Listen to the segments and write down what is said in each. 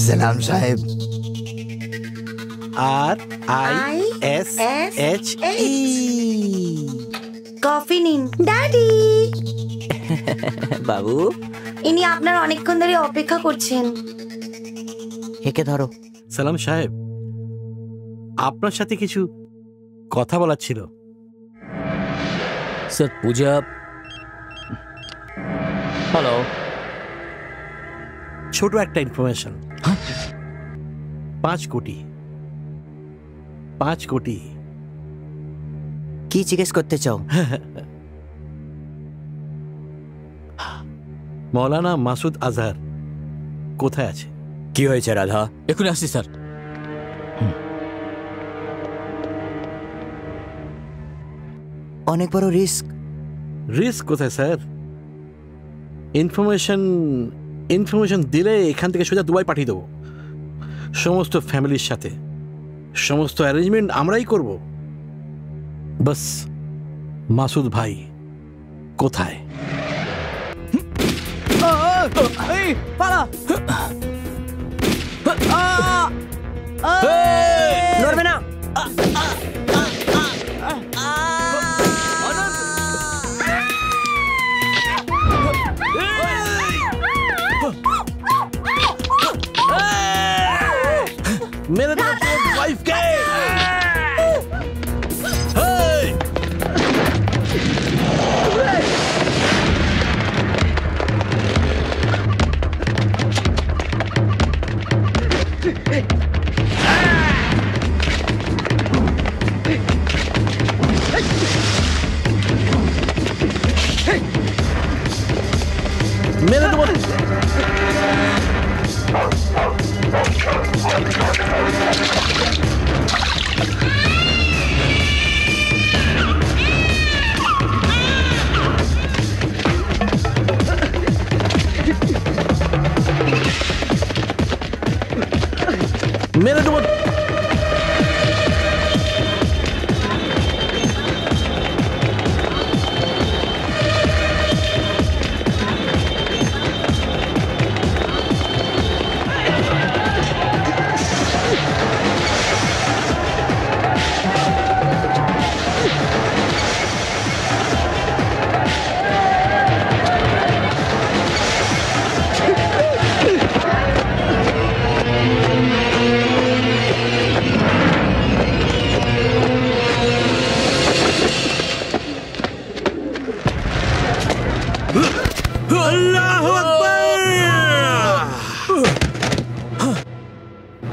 সালাম সাহেব। RISHE। Coffee নিন ড্যাডি। বাবু, ইনি আপনার অনেকক্ষণ ধরে অপেক্ষা করছেন। একে ধরো। সালাম সাহেব, আপনার সাথে কিছু কথা বলার ছিল। স্যার পূজা। হ্যালো। ছোট একটা ইনফরমেশন। 5 কোটি। 5 কোটি। কি জিজ্ঞেস করতে চাও? মৌলানা মাসুদ আজহার কোথায় আছে? কি হয়েছে রাধা? এখনই আসছি স্যার। অনেক বড় রিস্ক। রিস্ক কোথায় স্যার? ইনফরমেশন দিলে এখান থেকে সোজা দুবাই পাঠিয়ে দেবো, সমস্ত ফ্যামিলির সাথে। সমস্ত অ্যারেঞ্জমেন্ট আমরাই করব। বাস মাসুদ ভাই কোথায়? নড়বে না। মেরে দাও তোর ওয়াইফকে। মেরে দেবো। মেরে দেবো।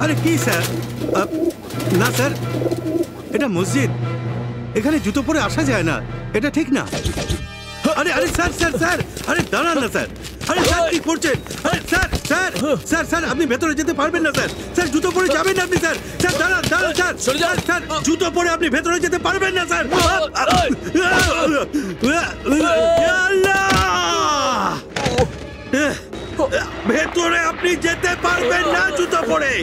আরে কি স্যার? না স্যার, এটা মসজিদ, এখানে জুতো পরে আসা যায় না, এটা ঠিক না। আরে আরে স্যার স্যার স্যার, আরে দাঁড়ান না স্যার। আরে স্যার কি করছেন? আরে স্যার স্যার স্যার স্যার আপনি ভেতরে যেতে পারবেন না স্যার। স্যার জুতো পরে যাবেন না আপনি স্যার। স্যার দাঁড়ান দাঁড়ান স্যার। স্যার জুতো পরে আপনি ভেতরে যেতে পারবেন না স্যার। ভেতরে আপনি যেতে পারবেন না জুতো পরে।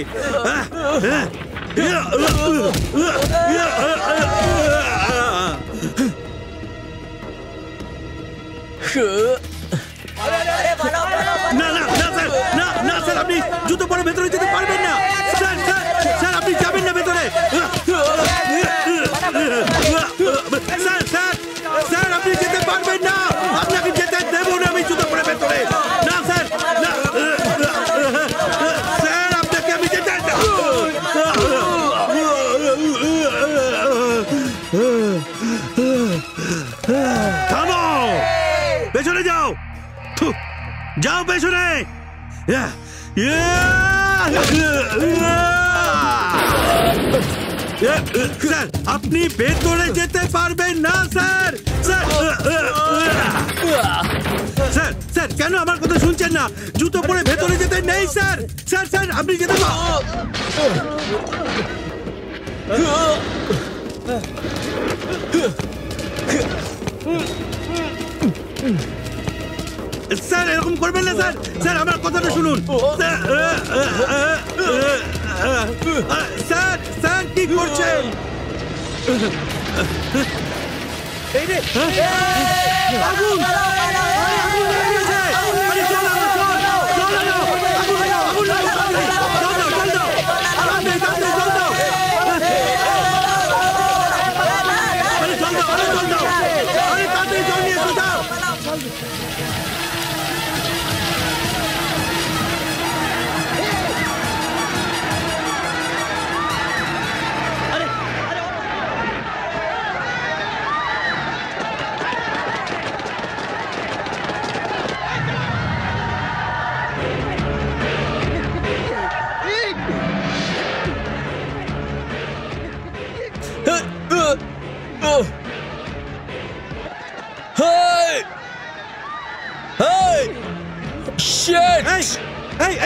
না না না স্যার, না না স্যার, আপনি জুতো পরে ভেতরে যেতে পারবেন না স্যার। স্যার স্যার আপনি যাবেন না ভেতরে। স্যার স্যার স্যার আপনি যেতে পারবেন না, আপনাকে যেতে দেবো না আমি জুতো পরে ভেতরে। না স্যার, না স্যার আপনাকে আমি যেতে থামো, পেছনে যাও, যাও পেছনে। স্যার আপনি ভেতরে যেতে পারবেন না স্যার। স্যার স্যার স্যার কেন আমার কথা শুনছেন না? জুতো পরে ভেতরে যেতে নেই স্যার। স্যার স্যার আপনি যেতে স্যার, এরকম করবেন না স্যার। স্যার আমার কথাটা শুনুন স্যার। স্যার কি করছেন? আগুন! আগুন লেগে গেছে! আরে চলো, চলো, চলো, আগুন!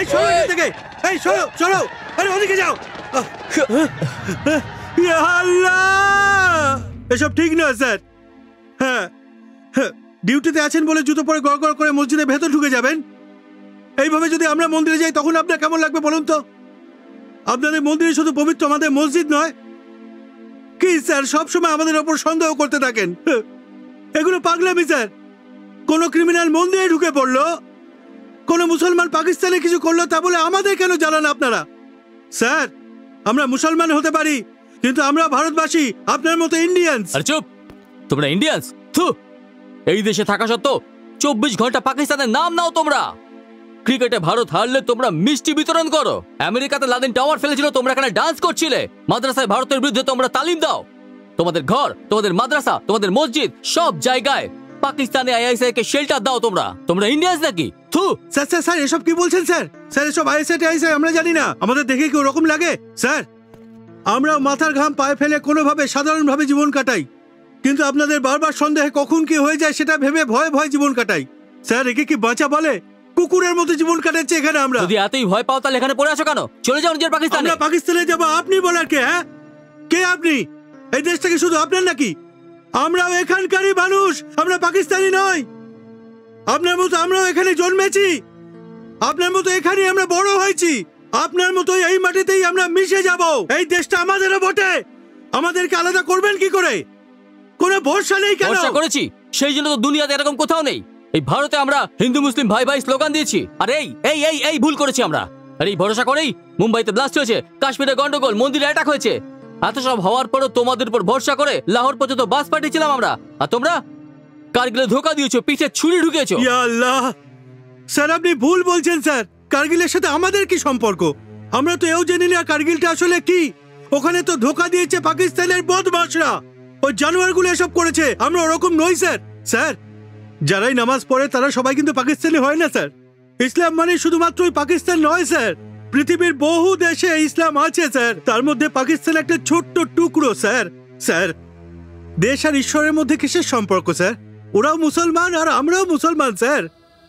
এই সরো এখান থেকে, এই সরো সরো, আরে ওদিকে যাও। ইয়া আল্লাহ, এসব ঠিক নয় স্যার। হ্যাঁ, ডিউটিতে আছেন বলে জুতো পরে গড়গড় করে মসজিদের ভেতর ঢুকে যাবেন? এইভাবে যদি আমরা মন্দিরে যাই তখন আপনার কেমন লাগবে বলুন তো? আপনাদের মন্দিরে শুধু পবিত্র, আমাদের মসজিদ নয় কি স্যার? সবসময় আমাদের ওপর সন্দেহ করতে থাকেন। এগুলো পাগলামি স্যার। কোনো ক্রিমিনাল মন্দিরে ঢুকে পড়লো, কোনো মুসলমান পাকিস্তানে কিছু করলো, তা বলে আমাদের কেন জ্বালান আপনারা? স্যার, আমরা মুসলমান হতে পারি, কিন্তু আমরা ভারতবাসী, আপনার মতো ইন্ডিয়ান্স। আরে চুপ, তোমরা ইন্ডিয়ান্স? থু, এই দেশে থাকা সত্ত্বেও 24 ঘন্টা পাকিস্তানের নাম নাও তোমরা। ক্রিকেটে ভারত হারলে তোমরা মিষ্টি বিতরণ করো। আমেরিকাতে লাদেন টাওয়ার ফেলেছিল, তোমরা এখানে ডান্স করছিলে। মাদ্রাসায় ভারতের বিরুদ্ধে তোমরা তালিম দাও। তোমাদের ঘর, তোমাদের মাদ্রাসা, তোমাদের মসজিদ, সব জায়গায় পাকিস্তানে আইএসআই কে শেল্টার দাও। তোমরা ইন্ডিয়ান্স নাকি? থু। স্যার স্যার স্যার, এসব কি বলছেন স্যার? স্যার, এসব আইএসআই আমরা জানি না। আমাদের দেখে কি ওরকম লাগে? স্যার, আমরা মাথার ঘাম পায়ে ফেলে কোনোভাবে সাধারণভাবে জীবন কাটাই, কিন্তু আপনাদের বারবার সন্দেহে কখন কি হয়ে যায় সেটা ভেবে ভয়ে ভয়ে জীবন কাটাই। স্যার, একে কি বাঁচা বলে? কুকুরের মতো জীবন কাটাচ্ছে এখানে আমরা। যদি এতই ভয় পাও তাহলে এখানে পড়ে আসো কেন? চলে যাও নিজের পাকিস্তানে। আমরা পাকিস্তানে যাবো? আপনি বলার কে? হ্যাঁ, কে আপনি? এই দেশটাকে শুধু আপনার নাকি? আমরাও এখানকারই মানুষ, আমরা পাকিস্তানি নই। আপনার মতো আমরাও এখানে জন্মেছি, আপনার মতো এখানেই আমরা বড় হয়েছি, আপনার মতো এই মাটিতেই আমরা মিশে যাব। এই দেশটা আমাদেরও বটে, আমাদেরকে আলাদা করবেন কি করে? কোনো ভরসা নেই কেন? ভরসা করেছি, সেই জন্য তো দুনিয়াতে এরকম কোথাও নেই। এই ভারতে আমরা হিন্দু মুসলিম ভাই ভাই স্লোগান দিয়েছি, আর এই ভুল করেছি আমরা। আর এই ভরসা করেই মুম্বাইতে ব্লাস্ট হয়েছে, কাশ্মীরে গন্ডগোল, মন্দিরে অ্যাটাক হয়েছে। এত সব হওয়ার পরও তোমাদের উপর ভরসা করে লাহোর পর্যন্ত বাস পাঠিয়েছিলাম আমরা, আর তোমরা কারগিলে ধোকা দিয়েছো, পিঠে ছুরি ঢুকিয়েছো। ইয়া আল্লাহ, স্যার আপনি ভুল বলছেন স্যার। কারগিলের সাথে আমাদের কি সম্পর্ক? আমরা তো এও জানি না কারগিলটা আসলে কি। ওখানে তো ধোকা দিয়েছে পাকিস্তানের বদমাশরা, ওই জানোয়ারগুলো এসব করেছে। আমরা ওরকম নই স্যার। স্যার, যারাই নামাজ পড়ে তারা সবাই কিন্তু পাকিস্তানি হয় না স্যার। ইসলাম মানে শুধুমাত্রই পাকিস্তান নয় স্যার, পৃথিবীর বহু দেশে ইসলাম আছে স্যার, তার মধ্যে পাকিস্তান একটা ছোট্ট টুকরো স্যার। স্যার, দেশ আর ঈশ্বরের মধ্যে কিসের সম্পর্ক স্যার? ওরাও মুসলমান আর আমরাও মুসলমান স্যার,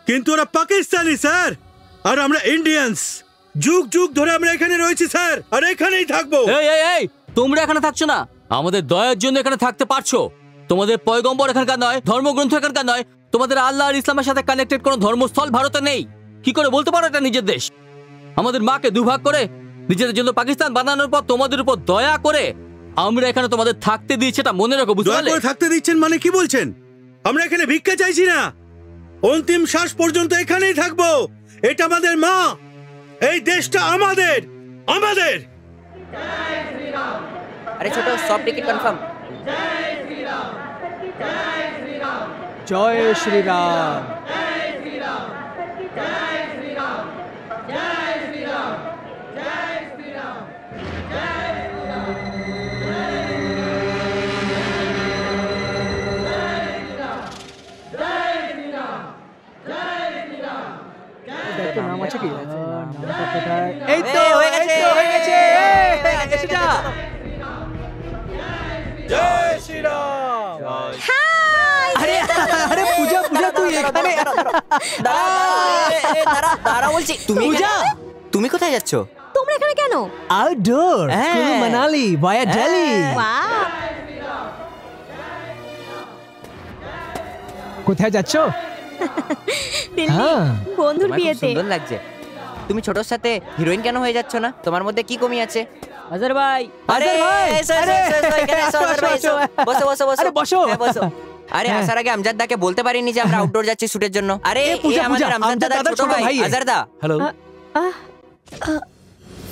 কিন্তু ওরা পাকিস্তানি স্যার, আর আমরা ইন্ডিয়ান্স। যুগ যুগ ধরে আমরা এখানে রয়েছি স্যার, আর এখানেই থাকবো। এই তোমরা এখানে থাকছো না, আমাদের দয়ার জন্য এখানে থাকতে পারছো। তোমাদের পয়গম্বর এখানকার নয়, ধর্মগ্রন্থ এখানকার নয়, তোমাদের আল্লাহ আর ইসলামের সাথে কানেক্টেড কোনো ধর্মস্থল ভারতে নেই। কি করে বলতে পারো এটা নিজের দেশ? আমাদের মাকে দুভাগ করে নিজেদের জন্য পাকিস্তান বানানোর পর তোমাদের উপর দয়া করে আমরা এখানে তোমাদের থাকতে দিয়েছি, এটা মনে রাখো। বুঝতে পারলে? থাকতে দিচ্ছেন মানে কি বলছেন? আমরা এখানে ভিক্ষা চাইছি না, অন্তিম শ্বাস পর্যন্ত এখানেই থাকবো। এটা আমাদের মা, এই দেশটা আমাদের। আরে ছোট, সব টিকিট কনফার্ম। জয় শ্রীরাম। নাম আছে কি? নামটা কোথায়? এই তো হয়ে গেছে। এসে যা। জয় শ্রীরাম। আরে আরে পূজা তুই এখানে? দাঁড়া বলছি। তুমি কোথায় যাচ্ছ? তোমরা এখানে কেন? আউটডোর, কুলু মানালি ভায়া দিল্লি। ওয়াও, কোথায় যাচ্ছ? দিল্লি বন্ধুর বিয়েতে। সুন্দর লাগছে। তুমি ছোটর সাথে হিরোইন কেন হয়ে যাচ্ছ না? তোমার মধ্যে কি কমি আছে? আজর ভাই, আরে বসো। আরে আসার আগে আমজাদ দাকে বলতে পারিনি যে আমরা আউটডোর যাচ্ছি শুটের জন্য। আরে আমাদের আমজাদ দাদার ছোট ভাই আজার দা। হ্যালো।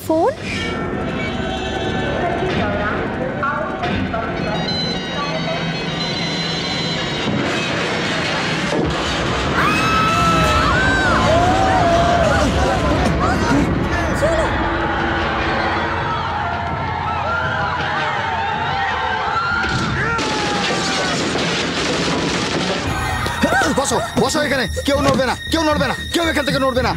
ফোন? বসো বসো এখানে, কেউ নড়বে না, কেউ নড়বে না, কেউ এখান থেকে নড়বে না।